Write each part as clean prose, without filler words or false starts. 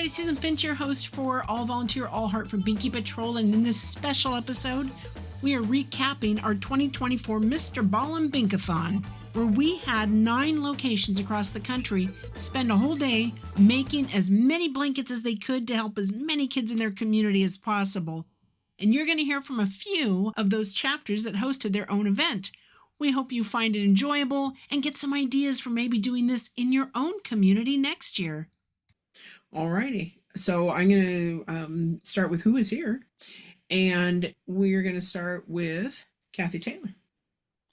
everybody. Susan Finch, your host for All Volunteer, All Heart for Binky Patrol. And in this special episode, we are recapping our 2024 MrBallen Bink-A-Thon, where we had 9 locations across the country spend a whole day making as many blankets as they could to help as many kids in their community as possible. And you're going to hear from a few of those chapters that hosted their own event. We hope you find it enjoyable and get some ideas for maybe doing this in your own community next year. Alrighty, so I'm going to start with who is here, and we're going to start with Kathy Taylor.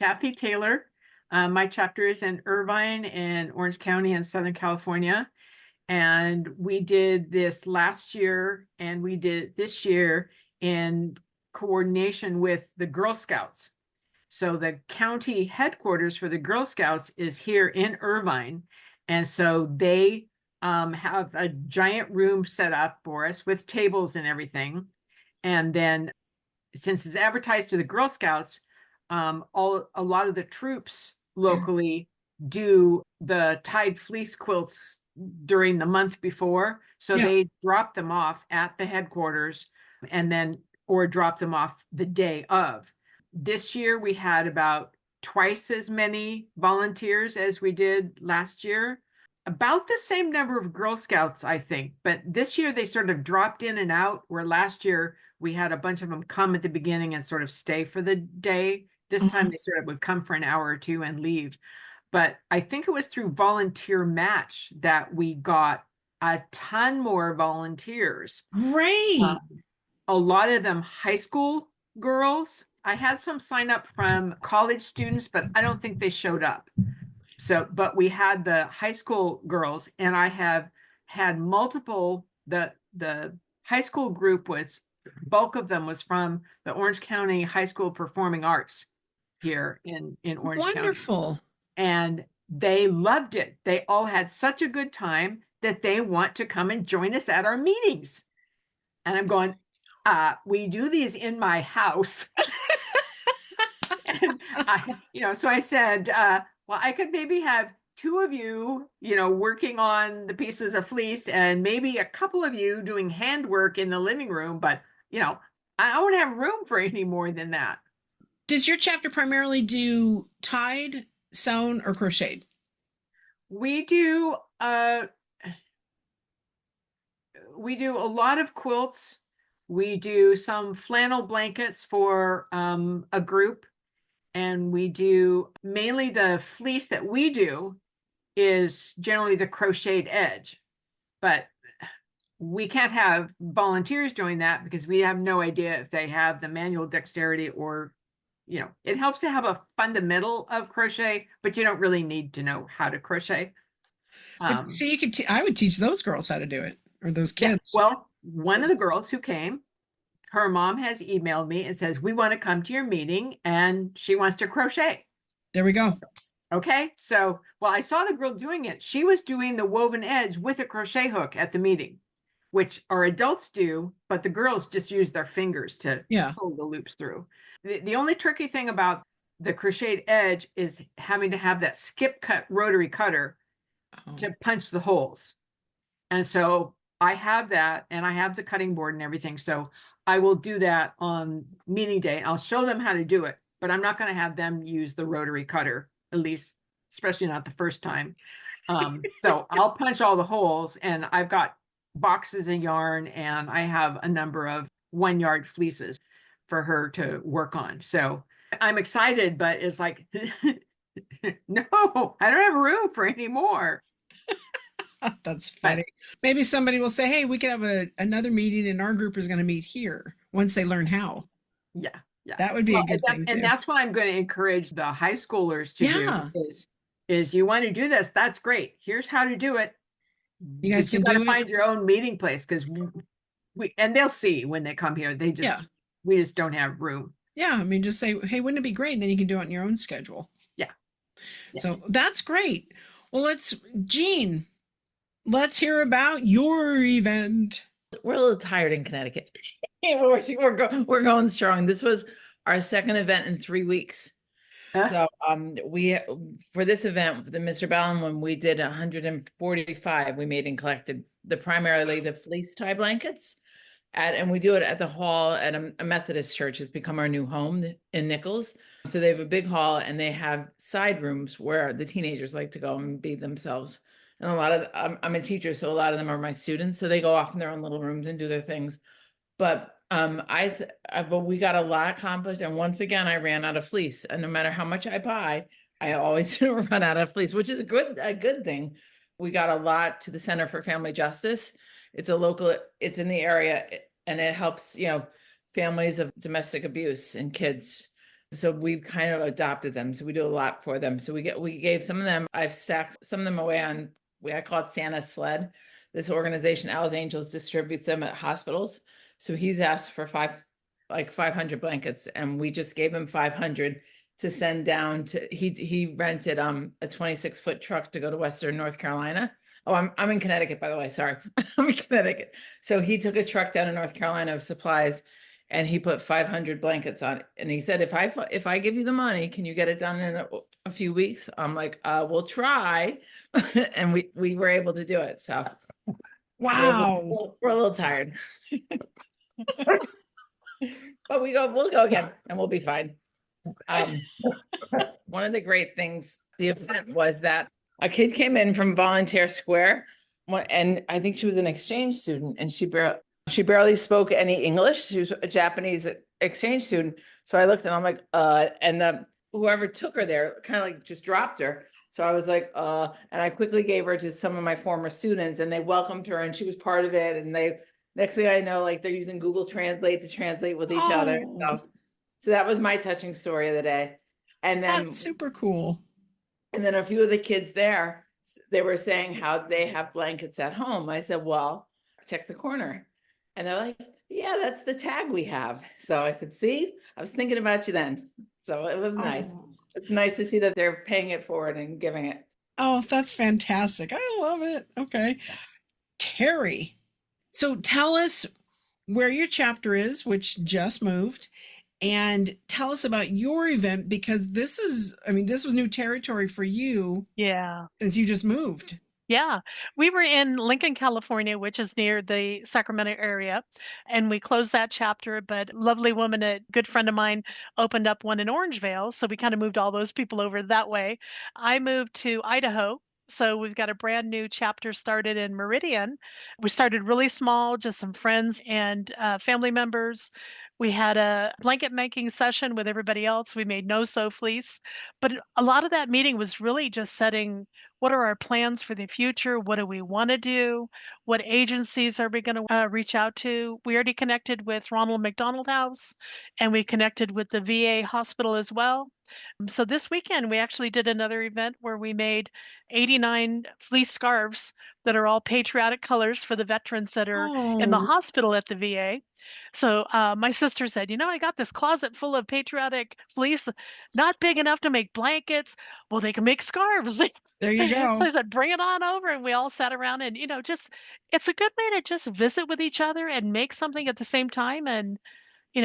Kathy Taylor. My chapter is in Irvine in Orange County in Southern California. And we did this last year and we did it this year in coordination with the Girl Scouts. So the county headquarters for the Girl Scouts is here in Irvine. And so they have a giant room set up for us with tables and everything. And then since it's advertised to the Girl Scouts, a lot of the troops locally do the tied fleece quilts during the month before. So they drop them off at the headquarters and then, or drop them off the day of. This year we had about twice as many volunteers as we did last year. About the same number of Girl Scouts, I think, but this year they sort of dropped in and out, where last year we had a bunch of them come at the beginning and sort of stay for the day. This time they sort of would come for an hour or two and leave. But I think it was through Volunteer Match that we got a ton more volunteers. Great. A lot of them high school girls. I had some sign up from college students, but I don't think they showed up. So, but we had the high school girls, and I have had multiple, the high school group was, bulk of them was from the Orange County High School Performing Arts here in Orange County. Wonderful. And they loved it. They all had such a good time that they want to come and join us at our meetings. And I'm going, we do these in my house. And so I said, well, I could maybe have 2 of you, working on the pieces of fleece and maybe a couple of you doing handwork in the living room. But, I don't have room for any more than that. Does your chapter primarily do tied, sewn, or crocheted? We do a lot of quilts. We do some flannel blankets for a group. And we do mainly the fleece that we do is generally the crocheted edge, but we can't have volunteers doing that because we have no idea if they have the manual dexterity or, it helps to have a fundamental of crochet, but you don't really need to know how to crochet. So you could, I would teach those girls how to do it, or those kids. Yeah, well, one of the girls who came, her mom has emailed me and says, we want to come to your meeting and she wants to crochet. There we go. Okay. So, well, I saw the girl doing it. She was doing the woven edge with a crochet hook at the meeting, which our adults do, but the girls just use their fingers to pull the loops through. The only tricky thing about the crocheted edge is having to have that skip cut rotary cutter to punch the holes. And so I have that, and I have the cutting board and everything. So I will do that on meeting day. I'll show them how to do it, but I'm not going to have them use the rotary cutter, at least, especially not the first time. So I'll punch all the holes, and I've got boxes of yarn, and I have a number of 1-yard fleeces for her to work on. So I'm excited, but it's like, no, I don't have room for any more. That's funny. Maybe somebody will say, hey, we could have another meeting and our group is going to meet here once they learn how. Yeah. That would be a good thing too. And that's what I'm going to encourage the high schoolers to do is you want to do this. That's great. Here's how to do it. You guys got to find your own meeting place, because and they'll see when they come here. We just don't have room. Yeah. I mean, just say, hey, wouldn't it be great? And then you can do it on your own schedule. Yeah. So that's great. Well, Jeanne, let's hear about your event. We're a little tired in Connecticut. We're going strong. This was our second event in 3 weeks. So we, for this event, for the MrBallen one, we did 145. We made and collected primarily the fleece tie blankets. And we do it at the hall at a Methodist church. It's become our new home in Nichols. So they have a big hall and they have side rooms where the teenagers like to go and be themselves. And a lot of, I'm a teacher, so a lot of them are my students. So they go off in their own little rooms and do their things. But but we got a lot accomplished. And once again, I ran out of fleece. And no matter how much I buy, I always run out of fleece, which is a good thing. We got a lot to the Center for Family Justice. It's in the area, and it helps, families of domestic abuse and kids. So we've kind of adopted them. So we do a lot for them. So we gave some of them, I've stacked some of them away on, I call it Santa's sled. This organization, Al's Angels, distributes them at hospitals. So he's asked for 500 blankets, and we just gave him 500 to send down to, he rented a 26-foot truck to go to Western North Carolina. Oh, I'm in Connecticut, by the way. Sorry. I'm in Connecticut. So he took a truck down to North Carolina of supplies, and he put 500 blankets on it. And he said, if I give you the money, can you get it done in a few weeks? I'm like, we'll try. And we were able to do it. So wow. We're a little tired. But we'll go again and we'll be fine. One of the great things, the event was that a kid came in from Volunteer Square, and I think she was an exchange student, and she barely spoke any English. She was a Japanese exchange student. So I looked and I'm like, and whoever took her there kind of like just dropped her. So I was like, and I quickly gave her to some of my former students, and they welcomed her, and she was part of it. And next thing I know, like they're using Google Translate to translate with each other. So that was my touching story of the day. And then that's super cool. And then a few of the kids there, they were saying how they have blankets at home. I said, well, check the corner. And they're like, yeah, that's the tag we have. So I said, see, I was thinking about you then. So it was nice. It's nice to see that they're paying it forward and giving it. Oh, that's fantastic. I love it. Okay. Terrie, so tell us where your chapter is, which just moved, and tell us about your event, because this was new territory for you. Yeah. Since you just moved. Yeah. We were in Lincoln, California, which is near the Sacramento area, and we closed that chapter, but lovely woman, a good friend of mine, opened up one in Orangevale. So we kind of moved all those people over that way. I moved to Idaho. So we've got a brand new chapter started in Meridian. We started really small, just some friends and family members. We had a blanket making session with everybody else. We made no-sew fleece, but a lot of that meeting was really just setting, what are our plans for the future? What do we want to do? What agencies are we going to reach out to? We already connected with Ronald McDonald House, and we connected with the VA hospital as well. So this weekend, we actually did another event where we made 89 fleece scarves that are all patriotic colors for the veterans that are in the hospital at the VA. So my sister said, I got this closet full of patriotic fleece, not big enough to make blankets. Well, they can make scarves. There you go. So I said, bring it on over. And we all sat around and, it's a good way to just visit with each other and make something at the same time. And,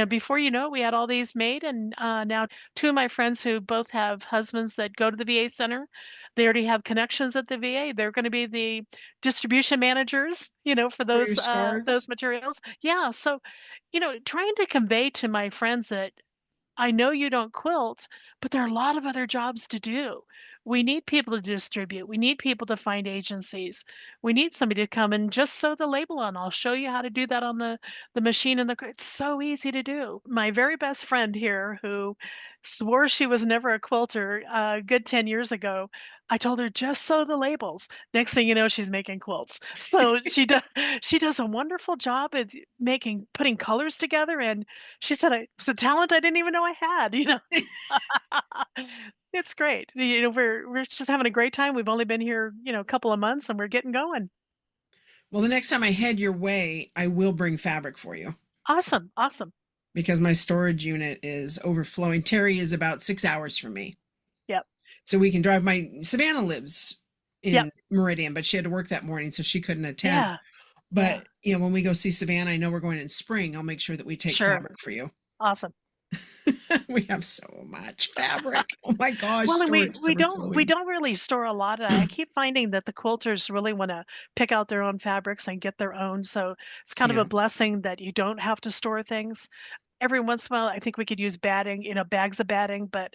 before you know it, we had all these made. And now two of my friends who both have husbands that go to the VA center, they already have connections at the VA. They're going to be the distribution managers, for those materials. Yeah. So, trying to convey to my friends that I know you don't quilt, but there are a lot of other jobs to do. We need people to distribute. We need people to find agencies. We need somebody to come and just sew the label on. I'll show you how to do that on the machine it's so easy to do. My very best friend here, who swore she was never a quilter, a good 10 years ago, I told her, just sew the labels. Next thing you know, she's making quilts. So she does a wonderful job at putting colors together. And she said, it's a talent I didn't even know I had, It's great. We're just having a great time. We've only been here, a couple of months, and we're getting going. Well, the next time I head your way, I will bring fabric for you. Awesome. Because my storage unit is overflowing. Terrie is about 6 hours from me. Yep. So we can drive. Savannah lives in Meridian, but she had to work that morning, so she couldn't attend. Yeah. But when we go see Savannah, I know we're going in spring. I'll make sure that we take fabric for you. Awesome. We have so much fabric. Oh my gosh, Well, and we storage is we don't we overflowing. don't really store a lot of that. I keep finding that the quilters really want to pick out their own fabrics and get their own. So it's kind of Yeah, a blessing that you don't have to store things. Every once in a while, I think we could use batting, bags of batting, but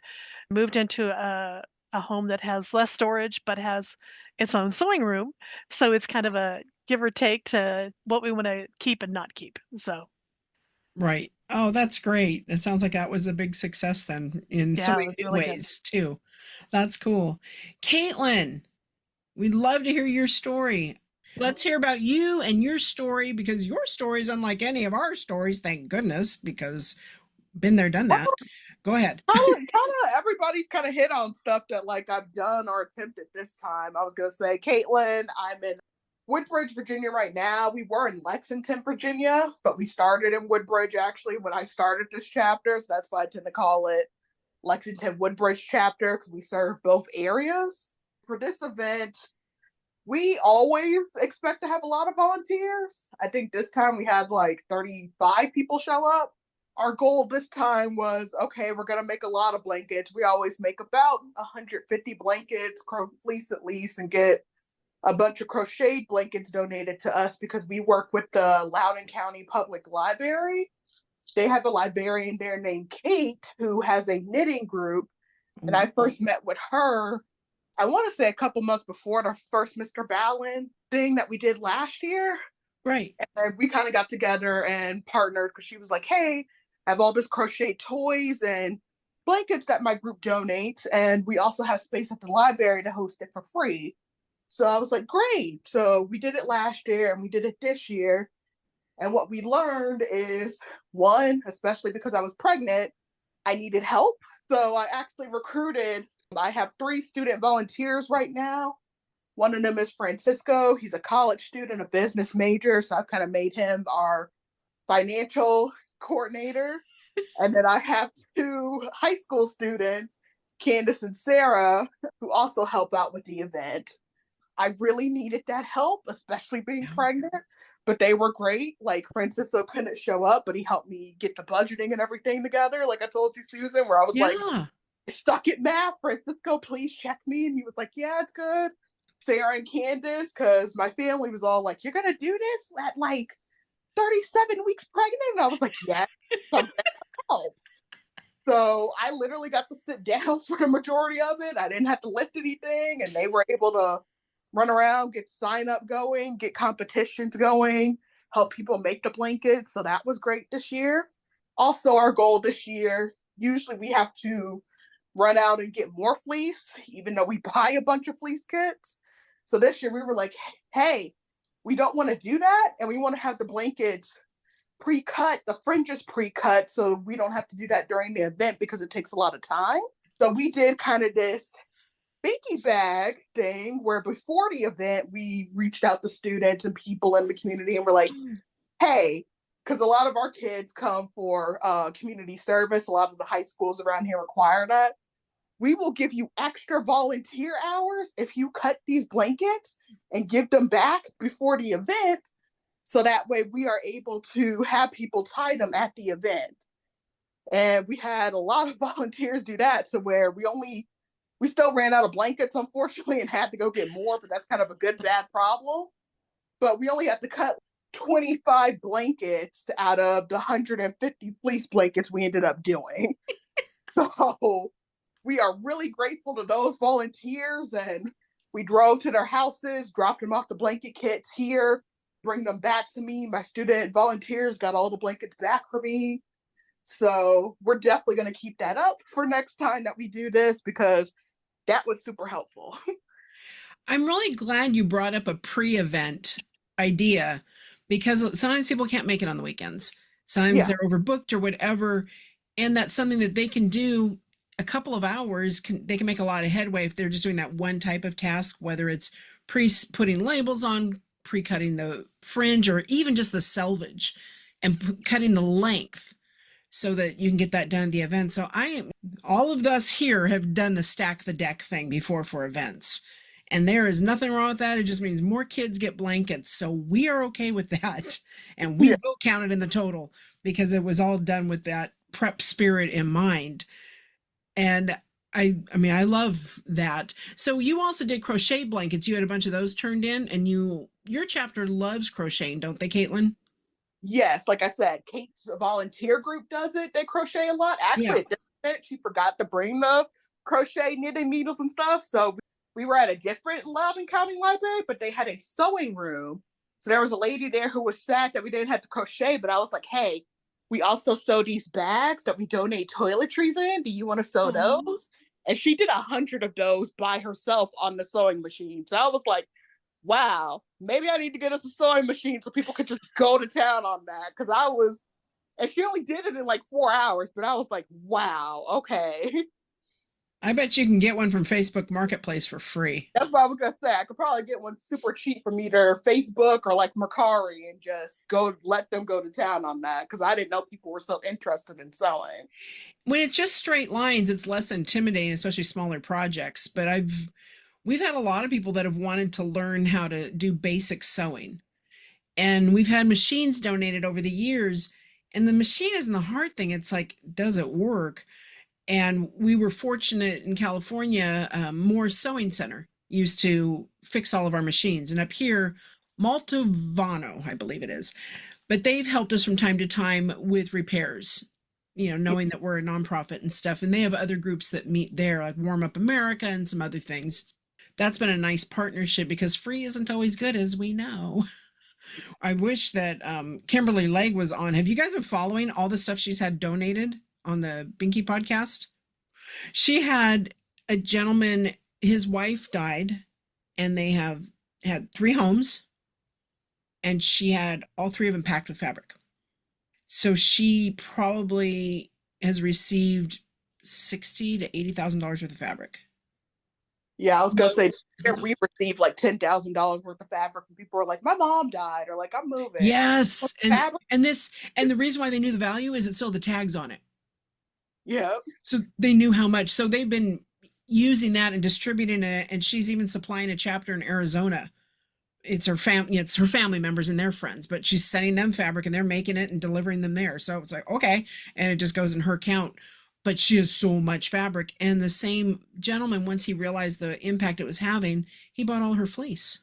moved into a home that has less storage but has its own sewing room. So it's kind of a give or take to what we want to keep and not keep. So right. Oh, that's great. It sounds like that was a big success then in so yeah, it many was new really good. ways too. That's cool. Caitlin, we'd love to hear your story. Let's hear about you and your story because your story is unlike any of our stories, thank goodness, because been there, done that. Go ahead. Kind of everybody's kind of hit on stuff that like I've done or attempted this time. I was gonna say, Caitlin, I'm in Woodbridge, Virginia right now. We were in Lexington, Virginia, but we started in Woodbridge actually when I started this chapter. So that's why I tend to call it Lexington Woodbridge chapter because we serve both areas. For this event, we always expect to have a lot of volunteers. I think this time we had like 35 people show up. Our goal this time was, okay, we're going to make a lot of blankets. We always make about 150 blankets, fleece at least, and get a bunch of crocheted blankets donated to us because we work with the Loudoun County Public Library. They have a librarian there named Kate who has a knitting group. And I first met with her, I want to say a couple months before the first MrBallen thing that we did last year. Right. And we kind of got together and partnered because she was like, hey, I have all this crochet toys and blankets that my group donates. And we also have space at the library to host it for free. So I was like, great. So we did it last year and we did it this year. And what we learned is, one, especially because I was pregnant, I needed help. So I actually recruited, I have 3 student volunteers right now. One of them is Francisco. He's a college student, a business major. So I've kind of made him our financial coordinator. And then I have 2 high school students, Candace and Sarah, who also help out with the event. I really needed that help, especially being pregnant, but they were great. Like Francisco couldn't show up, but he helped me get the budgeting and everything together. Like I told you, Susan, where I was like stuck at math. Francisco, please check me. And he was like, yeah, it's good. Sarah and Candace, because my family was all like, you're going to do this at like 37 weeks pregnant? And I was like, yeah, something help. So I literally got to sit down for the majority of it. I didn't have to lift anything, and they were able to run around, get sign up going, get competitions going, help people make the blankets. So that was great this year. Also, our goal this year, usually we have to run out and get more fleece, even though we buy a bunch of fleece kits. So this year we were like, hey, we don't want to do that. And we want to have the blankets pre-cut, the fringes pre-cut, so we don't have to do that during the event because it takes a lot of time. So we did kind of this binky bag thing where before the event we reached out to students and people in the community and we're like, hey, because a lot of our kids come for community service, a lot of the high schools around here require that, we will give you extra volunteer hours if you cut these blankets and give them back before the event, so that way we are able to have people tie them at the event. And we had a lot of volunteers do that, to where we still ran out of blankets, unfortunately, and had to go get more, but that's kind of a good, bad problem. But we only had to cut 25 blankets out of the 150 fleece blankets we ended up doing. So we are really grateful to those volunteers, and we drove to their houses, dropped them off the blanket kits here, bring them back to me. My student volunteers got all the blankets back for me. So we're definitely going to keep that up for next time that we do this, because that was super helpful. I'm really glad you brought up a pre-event idea, because sometimes people can't make it on the weekends. Sometimes they're overbooked or whatever. And that's something that they can do a couple of hours. They can make a lot of headway if they're just doing that one type of task, whether it's putting labels on, pre-cutting the fringe, or even just the selvage and cutting the length, so that you can get that done at the event. So all of us here have done the stack the deck thing before for events. And there is nothing wrong with that. It just means more kids get blankets. So we are okay with that. And we will count it in the total, because it was all done with that prep spirit in mind. And I mean, I love that. So you also did crochet blankets. You had a bunch of those turned in, and your chapter loves crocheting, don't they, Caitlin? Yes, like I said, Kate's volunteer group does it. They crochet a lot. Yeah. Actually, at this event, she forgot to bring the crochet knitting needles and stuff. So we were at a different Loudoun County library, but they had a sewing room. So there was a lady there who was sad that we didn't have to crochet, but I was like, hey, we also sew these bags that we donate toiletries in. Do you want to sew those? And she did 100 of those by herself on the sewing machine. So I was like, wow, maybe I need to get us a sewing machine so people could just go to town on that. Because and she only did it in like 4 hours, but I was like, wow, okay. I bet you can get one from Facebook Marketplace for free. That's what I was gonna say. I could probably get one super cheap from either Facebook or like Mercari and just let them go to town on that, because I didn't know people were so interested in sewing. When it's just straight lines, it's less intimidating, especially smaller projects. But we've had a lot of people that have wanted to learn how to do basic sewing. And we've had machines donated over the years. And the machine isn't the hard thing. It's like, does it work? And we were fortunate in California, Moore's Sewing Center used to fix all of our machines. And up here, Maltovano, I believe it is. But they've helped us from time to time with repairs, knowing that we're a nonprofit and stuff. And they have other groups that meet there, like Warm Up America and some other things. That's been a nice partnership, because free isn't always good, as we know. I wish that Kimberly Legg was on. Have you guys been following all the stuff she's had donated on the Binky podcast? She had a gentleman, his wife died, and they have had 3 homes, and she had all 3 of them packed with fabric. So she probably has received $60,000 to $80,000 worth of fabric. Yeah, I was gonna say we received like $10,000 worth of fabric, and people were like, "My mom died," or like, "I'm moving." Yes, and the reason why they knew the value is it still the tags on it. Yeah. So they knew how much. So they've been using that and distributing it, and she's even supplying a chapter in Arizona. It's her family members and their friends, but she's sending them fabric and they're making it and delivering them there. So it's like, okay, and it just goes in her count. But she has so much fabric. And the same gentleman, once he realized the impact it was having, he bought all her fleece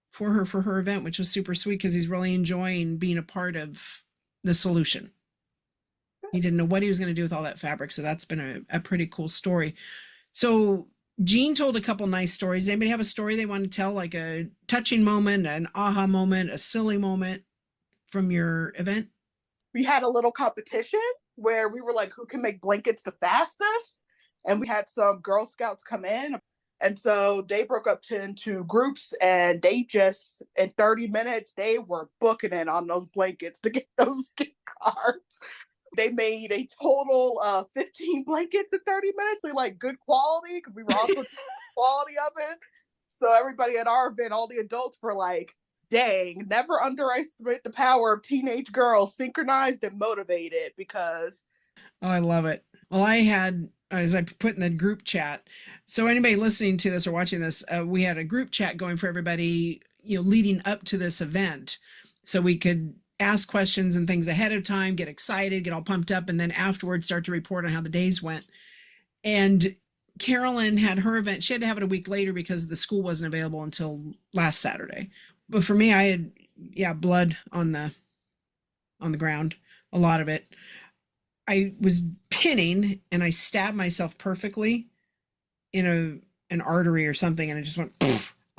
for her event, which was super sweet, because he's really enjoying being a part of the solution. He didn't know what he was going to do with all that fabric. So that's been a pretty cool story. So Jeanne told a couple nice stories. Anybody have a story they want to tell, like a touching moment, an aha moment, a silly moment from your event? We had a little competition where we were like, who can make blankets the fastest? And we had some Girl Scouts come in. And so they broke up into groups, and they just, in 30 minutes, they were booking it on those blankets to get those gift cards. They made a total of 15 blankets in 30 minutes. They like good quality, because we were also quality of it. So everybody at our event, all the adults were like, dang, never underestimate the power of teenage girls, synchronized and motivated, because... Oh, I love it. Well, I had, as I put in the group chat, so anybody listening to this or watching this, we had a group chat going for everybody, leading up to this event. So we could ask questions and things ahead of time, get excited, get all pumped up, and then afterwards start to report on how the days went. And Carolyn had her event. She had to have it a week later because the school wasn't available until last Saturday. But for me, I had, blood on the ground, a lot of it. I was pinning and I stabbed myself perfectly in an artery or something, and it just went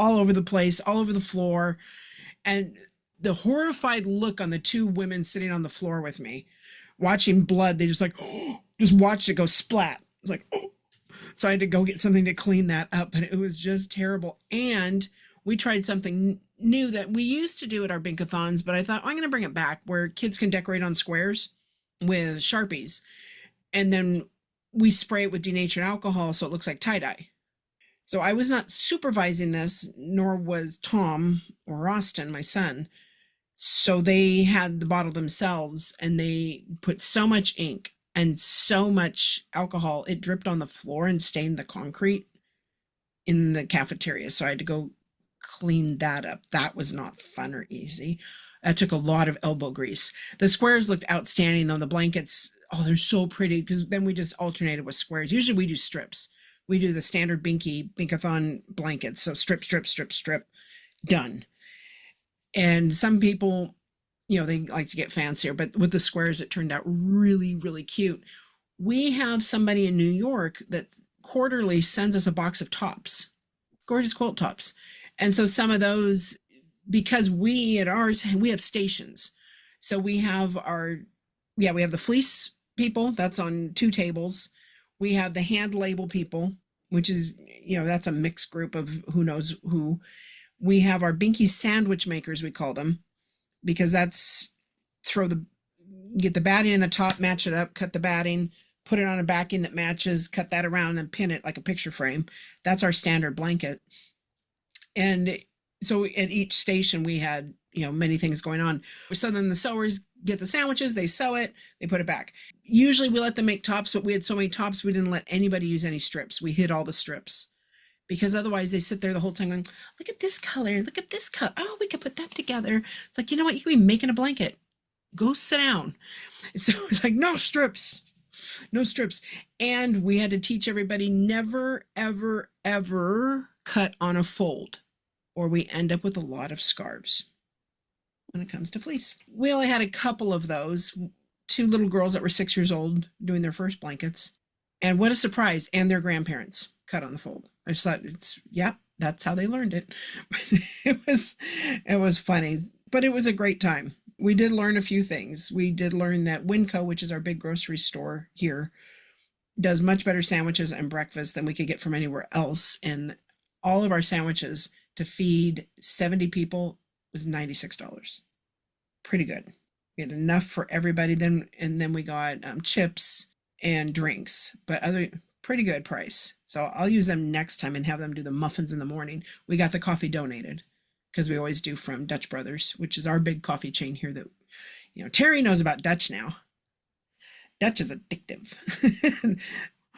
all over the place, all over the floor. And the horrified look on the 2 women sitting on the floor with me, watching blood, they just like, just watched it go splat. It's like, oh. So I had to go get something to clean that up, but it was just terrible. And we tried something new that we used to do at our Bink-A-Thons, but I thought, I'm going to bring it back, where kids can decorate on squares with Sharpies. And then we spray it with denatured alcohol so it looks like tie-dye. So I was not supervising this, nor was Tom or Austin, my son. So they had the bottle themselves, and they put so much ink and so much alcohol, it dripped on the floor and stained the concrete in the cafeteria. So I had to go clean that up. That was not fun or easy. That took a lot of elbow grease. The squares looked outstanding, though. The blankets, Oh, they're so pretty, because then we just alternated with squares. Usually we do strips. We do the standard Bink-A-Thon blankets. So strip, strip, strip, strip, done. And some people, they like to get fancier, but with the squares, it turned out really, really cute. We have somebody in New York that quarterly sends us a box of tops, gorgeous quilt tops. And so some of those, because we at ours, we have stations. So we have we have the fleece people, that's on 2 tables. We have the hand label people, which is, that's a mixed group of who knows who. We have our Binky sandwich makers, we call them, because that's get the batting in the top, match it up, cut the batting, put it on a backing that matches, cut that around, and pin it like a picture frame. That's our standard blanket. And so at each station we had, many things going on. So then the sewers get the sandwiches, they sew it, they put it back. Usually we let them make tops, but we had so many tops, we didn't let anybody use any strips. We hid all the strips, because otherwise they sit there the whole time going, look at this color, look at this color. Oh, we could put that together. It's like, you know what? You could be making a blanket. Go sit down. And so it's like, no strips, no strips. And we had to teach everybody never, ever, ever cut on a fold, or we end up with a lot of scarves when it comes to fleece. We only had a couple of those, 2 little girls that were 6 years old doing their first blankets. And what a surprise. And their grandparents cut on the fold. I just thought that's how they learned it. it was funny, but it was a great time. We did learn a few things. We did learn that Winco, which is our big grocery store here, does much better sandwiches and breakfast than we could get from anywhere else. And all of our sandwiches to feed 70 people was $96. Pretty good. We had enough for everybody. Then we got chips and drinks, but pretty good price. So I'll use them next time and have them do the muffins in the morning. We got the coffee donated, because we always do, from Dutch Brothers, which is our big coffee chain here that, Terrie knows about Dutch now. Dutch is addictive.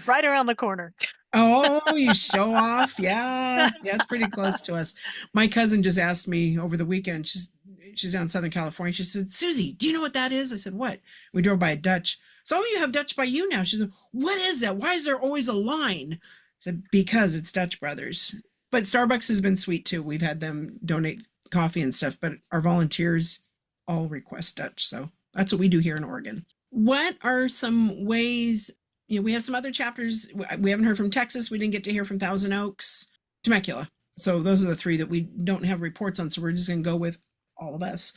Right around the corner. Oh, you show off. Yeah, it's pretty close to us. My cousin just asked me over the weekend. She's down in Southern California. She said, Susie, do you know what that is? I said, what? We drove by a Dutch. So, you have Dutch by you now. She said, what is that? Why is there always a line? I said, because it's Dutch Brothers. But Starbucks has been sweet too. We've had them donate coffee and stuff, but our volunteers all request Dutch. So that's what we do here in Oregon. What are some ways, we have some other chapters. We haven't heard from Texas. We didn't get to hear from Thousand Oaks, Temecula. So those are the 3 that we don't have reports on. So we're just going to go with all of us.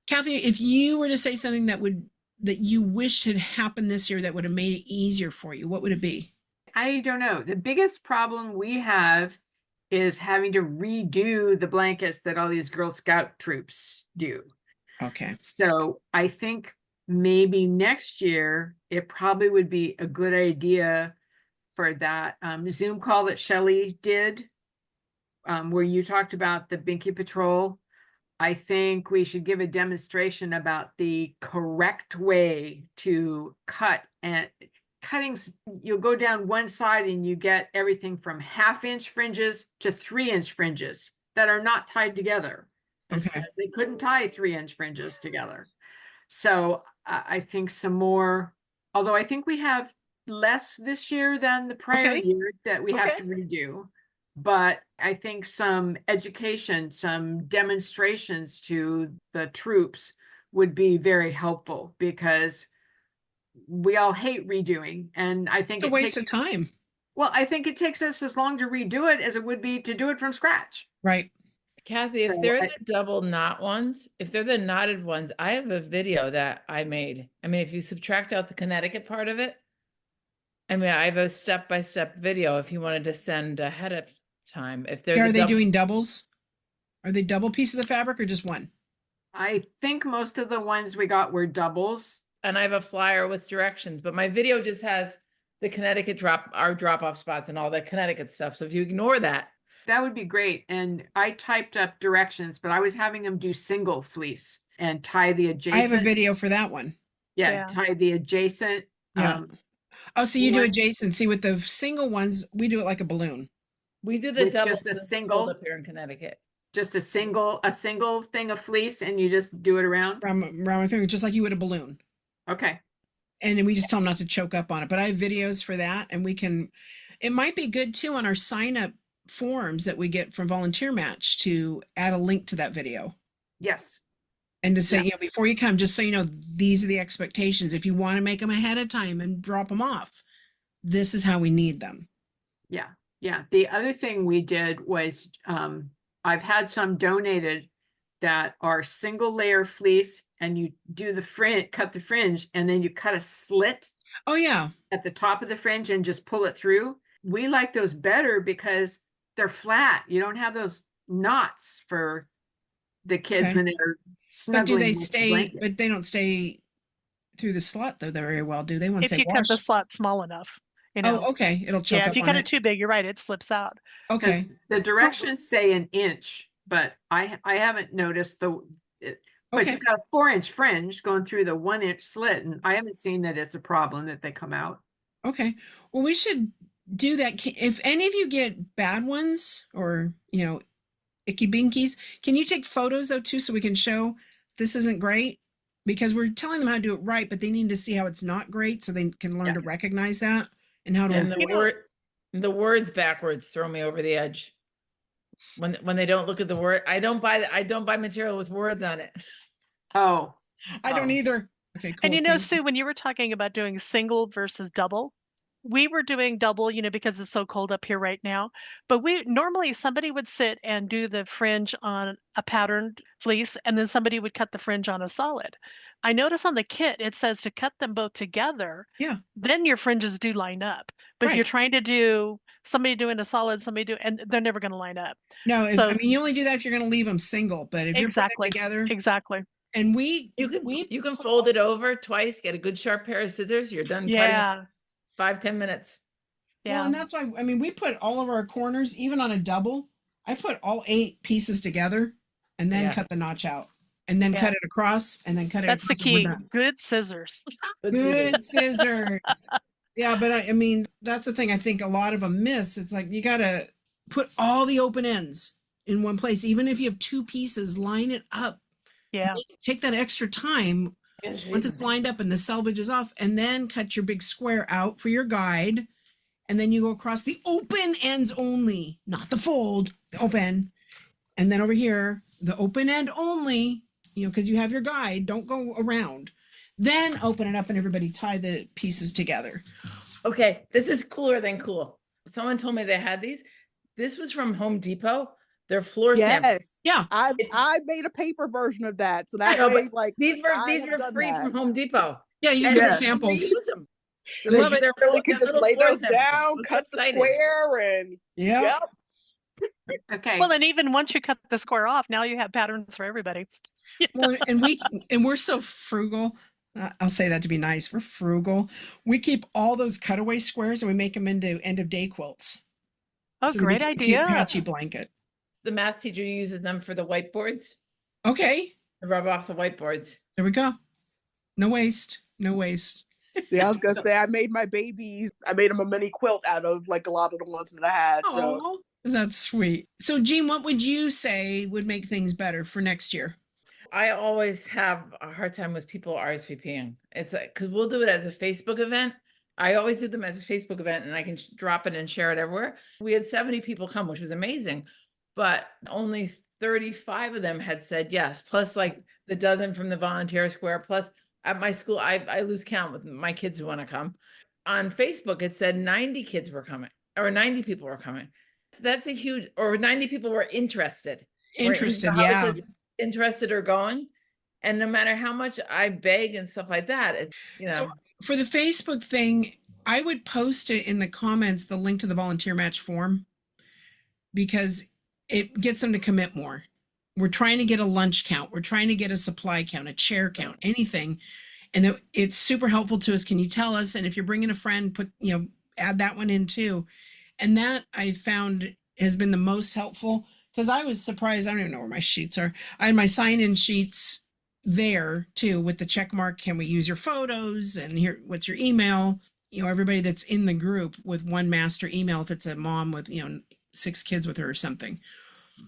Kathy, if you were to say something that you wished had happened this year that would have made it easier for you, what would it be? I don't know. The biggest problem we have is having to redo the blankets that all these Girl Scout troops do. Okay. So I think maybe next year, it probably would be a good idea for that Zoom call that Shelley did, where you talked about the Binky Patrol. I think we should give a demonstration about the correct way to cut. And cuttings, you'll go down one side and you get everything from 1/2-inch fringes to 3-inch fringes that are not tied together. Okay. Because they couldn't tie 3-inch fringes together. So I think some more, although I think we have less this year than the prior year that we have to redo. But I think some education, some demonstrations to the troops would be very helpful, because we all hate redoing. And I think it's a waste of time. Well, I think it takes us as long to redo it as it would be to do it from scratch. Right. Kathy, if they're the double knot ones, if they're the knotted ones, I have a video that I made. I mean, if you subtract out the Connecticut part of it, I have a step-by-step video if you wanted to send ahead of time. If they're Are they doing doubles? Are they double pieces of fabric or just one? I think most of the ones we got were doubles. And I have a flyer with directions, but my video just has the Connecticut drop-off spots and all that Connecticut stuff. So if you ignore that, that would be great. And I typed up directions, but I was having them do single fleece and tie the adjacent. I have a video for that one. Yeah. Tie the adjacent. Yeah. So you do adjacent. See, with the single ones, we do it like a balloon. We do the double. Just a single up here in Connecticut. Just a single thing of fleece, and you just do it around my finger, just like you would a balloon. Okay. And then we just tell them not to choke up on it. But I have videos for that, and it might be good too on our sign up forms that we get from Volunteer Match to add a link to that video. Yes. And to say, Yeah. before you come, just so you know, these are the expectations. If you want to make them ahead of time and drop them off, this is how we need them. Yeah. Yeah. The other thing we did was, I've had some donated that are single layer fleece, and you do the fringe, cut the fringe, and then you cut a slit. Oh yeah. At the top of the fringe and just pull it through. We like those better because they're flat. You don't have those knots for the kids when they're snuggling. But do they stay? But they don't stay through the slot though very well, do they? Once if you cut the slot small enough, Oh, okay. It'll choke up. If you cut it too big, you're right. It slips out. Okay. The directions say an inch, but I haven't noticed but you've got a 4-inch fringe going through the 1-inch slit, and I haven't seen that it's a problem that they come out. Okay. Well, we should do that. If any of you get bad ones or, icky binkies, can you take photos though too, so we can show this isn't great? Because we're telling them how to do it right, but they need to see how it's not great so they can learn to recognize that and how to. And the words backwards throw me over the edge. When they don't look at the word, I don't buy material with words on it. Oh, I don't either. Okay, cool. And Sue, when you were talking about doing single versus double, we were doing double, because it's so cold up here right now. But normally somebody would sit and do the fringe on a patterned fleece, and then somebody would cut the fringe on a solid. I notice on the kit, it says to cut them both together. Yeah. Then your fringes do line up. But if you're trying to do somebody doing a solid, and they're never going to line up. No, you only do that if you're going to leave them single, but if you're putting it together. Exactly. And you can fold it over twice, get a good sharp pair of scissors. You're done cutting 5-10 minutes. Yeah. Well, and that's why, we put all of our corners, even on a double, I put all 8 pieces together and then cut the notch out and then cut it across and then cut it. That's the key. Good scissors. Good scissors. Yeah. But that's the thing I think a lot of them miss. It's like, you got to put all the open ends in one place. Even if you have 2 pieces, line it up. Yeah. Take that extra time once it's lined up and the selvage is off, and then cut your big square out for your guide. And then you go across the open ends only, not the fold, the open. And then over here, the open end only, because you have your guide, don't go around. Then open it up and everybody tie the pieces together. Okay, this is cooler than cool. Someone told me they had these. This was from Home Depot. They're floor samples. Yeah. I made a paper version of that. So that these were free from Home Depot. Yeah, you see the samples. Use them. So they really could just lay those down, cut the square, and yep. Okay. Well, and even once you cut the square off, now you have patterns for everybody. Well, and we're so frugal. I'll say that to be nice. We're frugal. We keep all those cutaway squares and we make them into end of day quilts. Oh, so great idea. Cute patchy blanket. The math teacher uses them for the whiteboards. Okay. To rub off the whiteboards. There we go. No waste. No waste. Yeah, I was gonna say I made my babies. I made them a mini quilt out of a lot of the ones that I had. Oh, that's sweet. So, Jeanne, what would you say would make things better for next year? I always have a hard time with people RSVPing. It's because we'll do it as a Facebook event. I always do them as a Facebook event, and I can drop it and share it everywhere. We had 70 people come, which was amazing, but only 35 of them had said yes. Plus, the dozen from the volunteer square. Plus, at my school, I lose count with my kids who want to come. On Facebook, it said 90 kids were coming, or 90 people were coming. That's a huge, or 90 people were interested. Interested or going. And no matter how much I beg and stuff like that, So for the Facebook thing, I would post it in the comments, the link to the volunteer match form, because it gets them to commit more. We're trying to get a lunch count. We're trying to get a supply count, a chair count, anything. And it's super helpful to us. Can you tell us? And if you're bringing a friend, add that one in too. And that I found has been the most helpful, because I was surprised. I don't even know where my sheets are. I had my sign-in sheets there too with the check mark. Can we use your photos? And here, what's your email? Everybody that's in the group with one master email, if it's a mom with, 6 kids with her or something.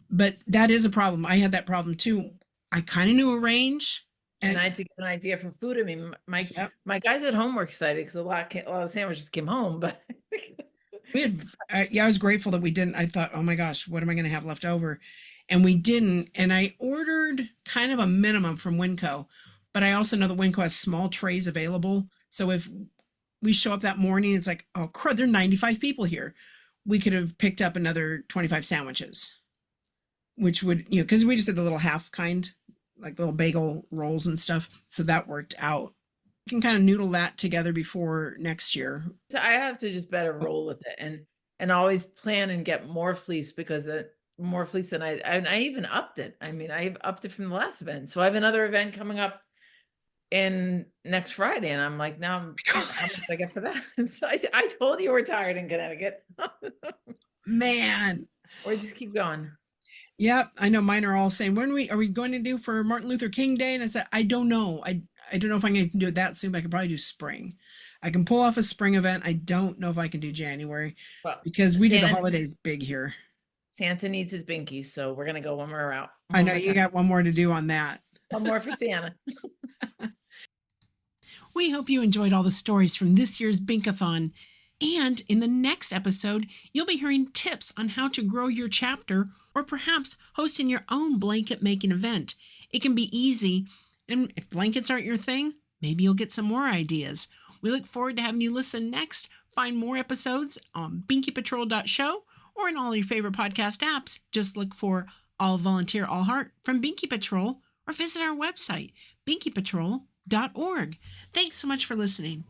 But that is a problem. I had that problem too. I kind of knew a range, And I had to get an idea for food. I mean, my guys at home were excited because a lot of sandwiches came home, but we had, I was grateful that we didn't. I thought, oh my gosh, what am I going to have left over? And we didn't. And I ordered kind of a minimum from Winco, but I also know that Winco has small trays available. So if we show up that morning, it's like, oh crud, there are 95 people here. We could have picked up another 25 sandwiches, which would, because we just did the little half kind, like little bagel rolls and stuff. So that worked out. We can kind of noodle that together before next year. So I have to just better roll with it and always plan and get more fleece because more fleece than I even upped it. I mean, I upped it from the last event. So I have another event coming up in next Friday. And I'm like, now how much do I get for that? And so I told you we're tired in Connecticut. Man. Or just keep going. Yep. I know mine are all saying, when are we going to do for Martin Luther King Day? And I said, I don't know. I don't know if I'm going to do it that soon, but I could probably do spring. I can pull off a spring event. I don't know if I can do January because we do the holidays big here. Santa needs his binkies, so we're going to go one more out. I know you got one more to do on that. One more for Santa. We hope you enjoyed all the stories from this year's Bink-A-Thon. And in the next episode, you'll be hearing tips on how to grow your chapter or perhaps hosting your own blanket making event. It can be easy. And if blankets aren't your thing, maybe you'll get some more ideas. We look forward to having you listen next. Find more episodes on binkypatrol.show or in all your favorite podcast apps. Just look for All Volunteer, All Heart from Binky Patrol or visit our website, binkypatrol.org. Thanks so much for listening.